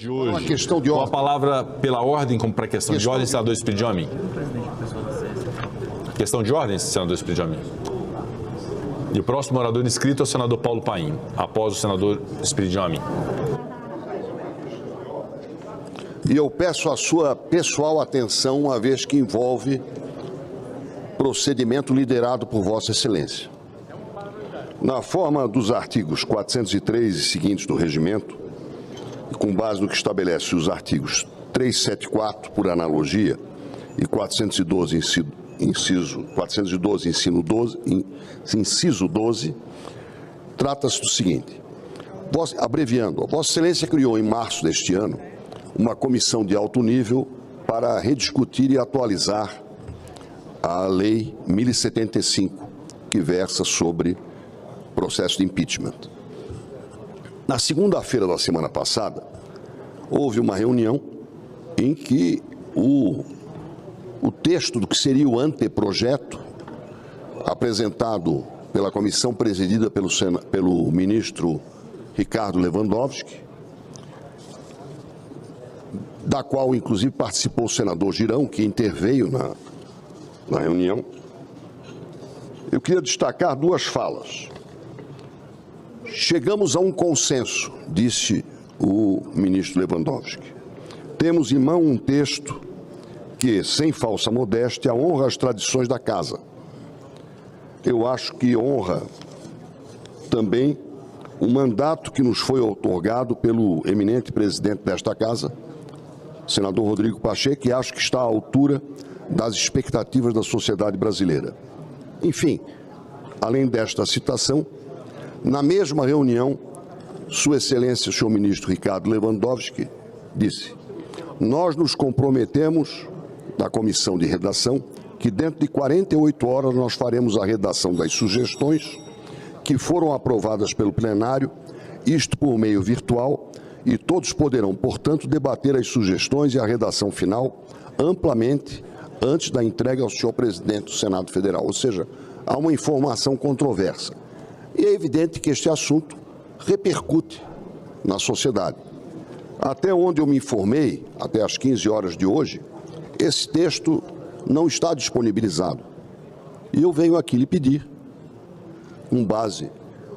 de hoje. Uma questão de ordem. Com a palavra pela ordem, como para a questão de ordem, senador Spiridione. Questão de ordem, senador Spiridione. E o próximo orador inscrito é o senador Paulo Paim, após o senador Spiridione. E eu peço a sua pessoal atenção, uma vez que envolve procedimento liderado por Vossa Excelência. Na forma dos artigos 403 e seguintes do Regimento, e com base no que estabelece os artigos 374, por analogia, e 412, inciso 12, trata-se do seguinte. Abreviando, Vossa Excelência criou em março deste ano uma comissão de alto nível para rediscutir e atualizar a Lei 1075, que versa sobre processo de impeachment. Na segunda-feira da semana passada, houve uma reunião em que o texto do que seria o anteprojeto, apresentado pela comissão presidida pelo ministro Ricardo Lewandowski, da qual, inclusive, participou o senador Girão, que interveio na reunião. Eu queria destacar duas falas. Chegamos a um consenso, disse o ministro Lewandowski. Temos em mão um texto que, sem falsa modéstia, honra as tradições da casa. Eu acho que honra também o mandato que nos foi outorgado pelo eminente presidente desta casa, senador Rodrigo Pacheco, que acho que está à altura das expectativas da sociedade brasileira. Enfim, além desta citação, na mesma reunião, Sua Excelência, o senhor ministro Ricardo Lewandowski, disse: nós nos comprometemos, da comissão de redação, que dentro de 48 horas nós faremos a redação das sugestões que foram aprovadas pelo plenário, isto por meio virtual, e todos poderão, portanto, debater as sugestões e a redação final amplamente antes da entrega ao senhor presidente do Senado Federal. Ou seja, há uma informação controversa. E é evidente que este assunto repercute na sociedade. Até onde eu me informei, até às 15 horas de hoje, esse texto não está disponibilizado. E eu venho aqui lhe pedir, com base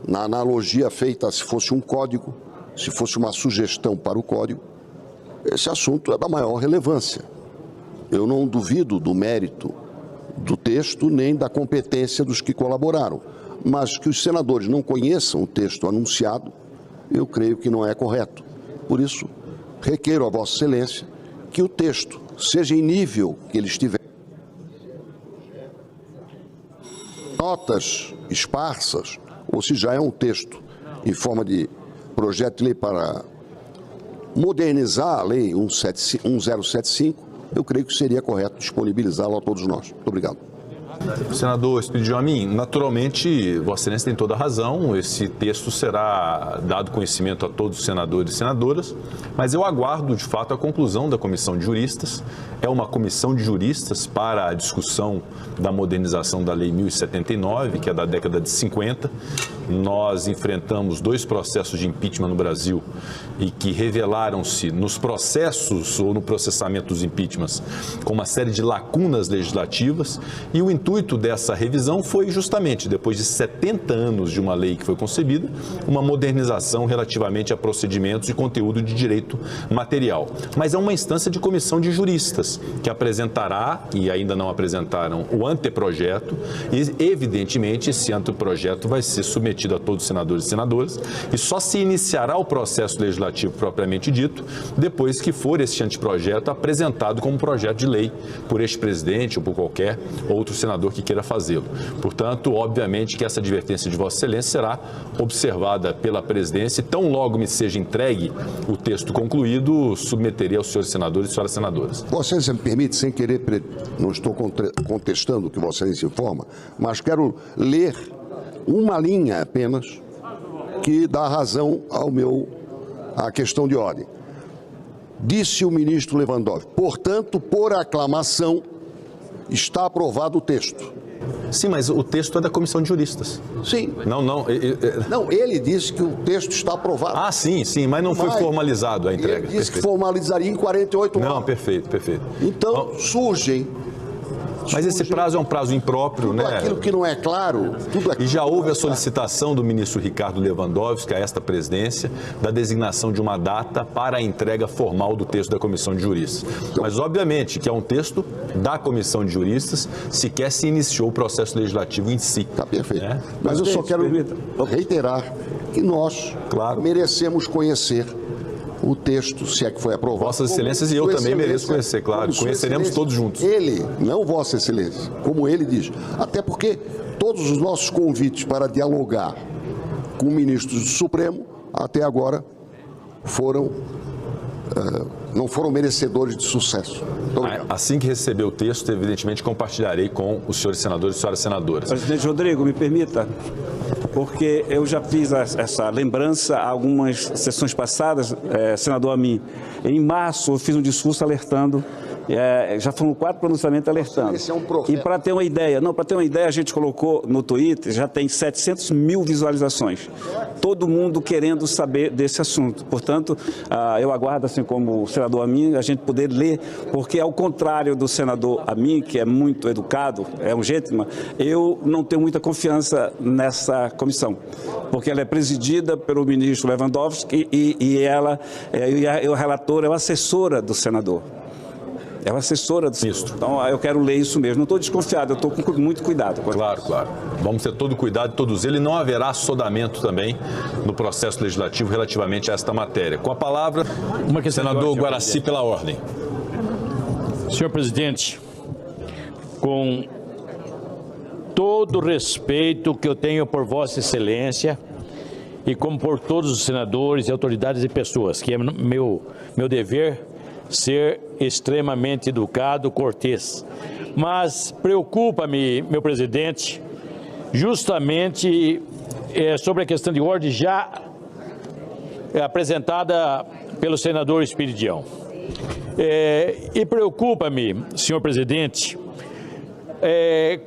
na analogia feita se fosse um código, se fosse uma sugestão para o código, esse assunto é da maior relevância. Eu não duvido do mérito do texto nem da competência dos que colaboraram, mas que os senadores não conheçam o texto anunciado, eu creio que não é correto. Por isso, requeiro a Vossa Excelência que o texto, seja em nível que ele estiver, notas esparsas, ou se já é um texto em forma de projeto de lei para modernizar a Lei 1075, eu creio que seria correto disponibilizá-lo a todos nós. Muito obrigado. Senador Spiridione, naturalmente, Vossa Excelência tem toda a razão, esse texto será dado conhecimento a todos os senadores e senadoras, mas eu aguardo, de fato, a conclusão da comissão de juristas. É uma comissão de juristas para a discussão da modernização da Lei 1079, que é da década de 50. Nós enfrentamos 2 processos de impeachment no Brasil e que revelaram-se nos processos ou no processamento dos impeachments com uma série de lacunas legislativas, e o intuito dessa revisão foi justamente, depois de 70 anos de uma lei que foi concebida, uma modernização relativamente a procedimentos e conteúdo de direito material. Mas é uma instância de comissão de juristas que apresentará, e ainda não apresentaram, o anteprojeto, e evidentemente esse anteprojeto vai ser submetido a todos os senadores e senadoras, e só se iniciará o processo legislativo propriamente dito depois que for esse anteprojeto apresentado como projeto de lei por este presidente ou por qualquer outro senador que queira fazê-lo. Portanto, obviamente que essa advertência de Vossa Excelência será observada pela presidência e tão logo me seja entregue o texto concluído, submeterei aos senhores senadores e senhoras senadoras. Vossa Excelência me permite, sem querer, não estou contestando o que Vossa Excelência informa, mas quero ler uma linha apenas que dá razão à questão de ordem. Disse o ministro Lewandowski: portanto, por aclamação, está aprovado o texto. Sim, mas o texto é da comissão de juristas. Sim. Não. Não, ele disse que o texto está aprovado. Ah, sim, mas não foi formalizado a entrega. Ele disse que formalizaria em 48 horas. Não, perfeito. Então, surgem... Mas esse prazo é um prazo impróprio, tudo né? aquilo que não é claro... E já houve a solicitação do ministro Ricardo Lewandowski a esta presidência da designação de uma data para a entrega formal do texto da comissão de juristas. Mas, obviamente, que é um texto da comissão de juristas, sequer se iniciou o processo legislativo em si. Está perfeito. Né? Mas eu só quero reiterar que nós merecemos conhecer o texto, se é que foi aprovado. Vossas Excelências e eu também mereço conhecer, claro. Conheceremos todos juntos. Ele, não Vossa Excelência, como ele diz. Até porque todos os nossos convites para dialogar com ministros do Supremo, até agora, não foram merecedores de sucesso. Assim que receber o texto, evidentemente, compartilharei com os senhores senadores e senhoras senadoras. Presidente Rodrigo, me permita, porque eu já fiz essa lembrança há algumas sessões passadas, senador Amin. Em março, eu fiz um discurso alertando, já foram 4 pronunciamentos alertando. Esse é um profeta. E para ter uma ideia, a gente colocou no Twitter, já tem 700 mil visualizações. Todo mundo querendo saber desse assunto. Portanto, eu aguardo, assim como o senador Amin, a gente poder ler, porque ao contrário do senador Amin, que é muito educado, é um gentleman, eu não tenho muita confiança nessa comissão, porque ela é presidida pelo ministro Lewandowski e o relator é a assessora do senador. É uma assessora do ministro. Então, eu quero ler isso mesmo. Não estou desconfiado, eu estou com muito cuidado. Claro. Vamos ter todo o cuidado de todos eles. Não haverá assodamento também no processo legislativo relativamente a esta matéria. Com a palavra, senador Guaraci, pela ordem. Senhor presidente, com todo o respeito que eu tenho por Vossa Excelência e como por todos os senadores e autoridades e pessoas, que é meu dever ser extremamente educado, cortês. Mas preocupa-me, meu presidente, justamente sobre a questão de ordem já apresentada pelo senador Espiridião. E preocupa-me, senhor presidente,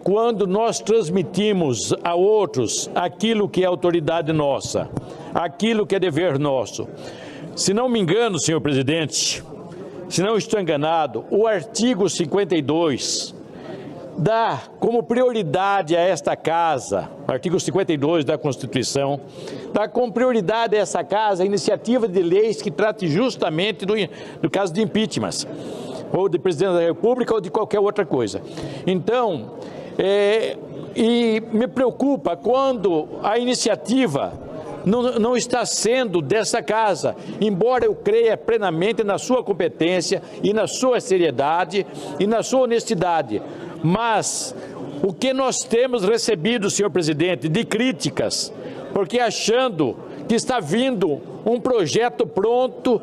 quando nós transmitimos a outros aquilo que é autoridade nossa, aquilo que é dever nosso. Se não me engano, senhor presidente, se não estou enganado, o artigo 52 dá como prioridade a esta casa, artigo 52 da Constituição, dá como prioridade a essa casa a iniciativa de leis que trate justamente do caso de impeachment, ou de presidente da República ou de qualquer outra coisa. Então, e me preocupa quando a iniciativa não está sendo dessa casa, embora eu creia plenamente na sua competência e na sua seriedade e na sua honestidade. Mas o que nós temos recebido, senhor presidente, de críticas, porque achando que está vindo um projeto pronto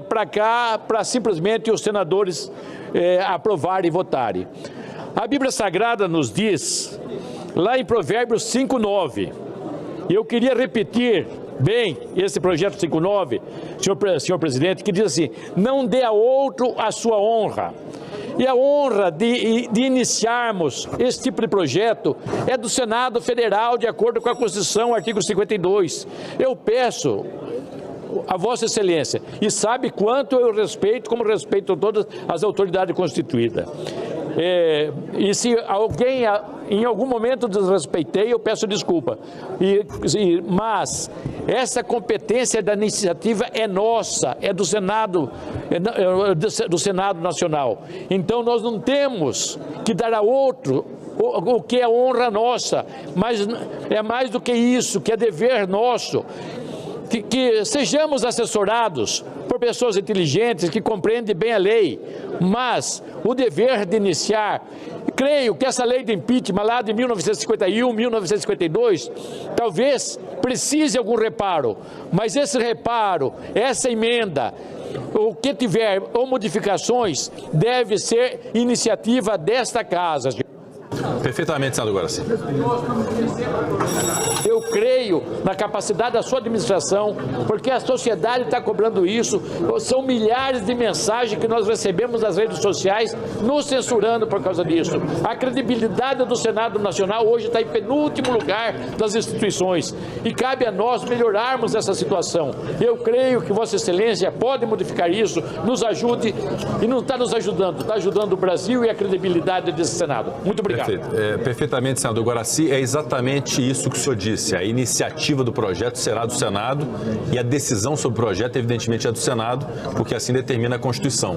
para cá, para simplesmente os senadores aprovarem e votarem. A Bíblia Sagrada nos diz, lá em Provérbios 5:9, e eu queria repetir bem esse projeto 5.9, senhor presidente, que diz assim: não dê a outro a sua honra. E a honra de iniciarmos esse tipo de projeto é do Senado Federal, de acordo com a Constituição, artigo 52. Eu peço a Vossa Excelência, e sabe quanto eu respeito, como respeito todas as autoridades constituídas. E se alguém em algum momento desrespeitei, eu peço desculpa. Mas essa competência da iniciativa é nossa, é do Senado, do Senado Nacional. Então nós não temos que dar a outro o que é honra nossa, mas é mais do que isso, que é dever nosso. Que sejamos assessorados por pessoas inteligentes que compreendem bem a lei, mas o dever de iniciar, creio que essa lei de impeachment lá de 1951, 1952, talvez precise algum reparo, mas esse reparo, essa emenda, o que tiver ou modificações, deve ser iniciativa desta casa. Perfeitamente, senador Guaraci. Eu creio na capacidade da sua administração, porque a sociedade está cobrando isso. São milhares de mensagens que nós recebemos nas redes sociais nos censurando por causa disso. A credibilidade do Senado Nacional hoje está em penúltimo lugar das instituições e cabe a nós melhorarmos essa situação. Eu creio que Vossa Excelência pode modificar isso, nos ajude e não está nos ajudando, está ajudando o Brasil e a credibilidade desse Senado. Muito obrigado. Perfeito. Perfeitamente, senador Guaraci, é exatamente isso que o senhor disse. A iniciativa do projeto será do Senado e a decisão sobre o projeto, evidentemente, é do Senado, porque assim determina a Constituição.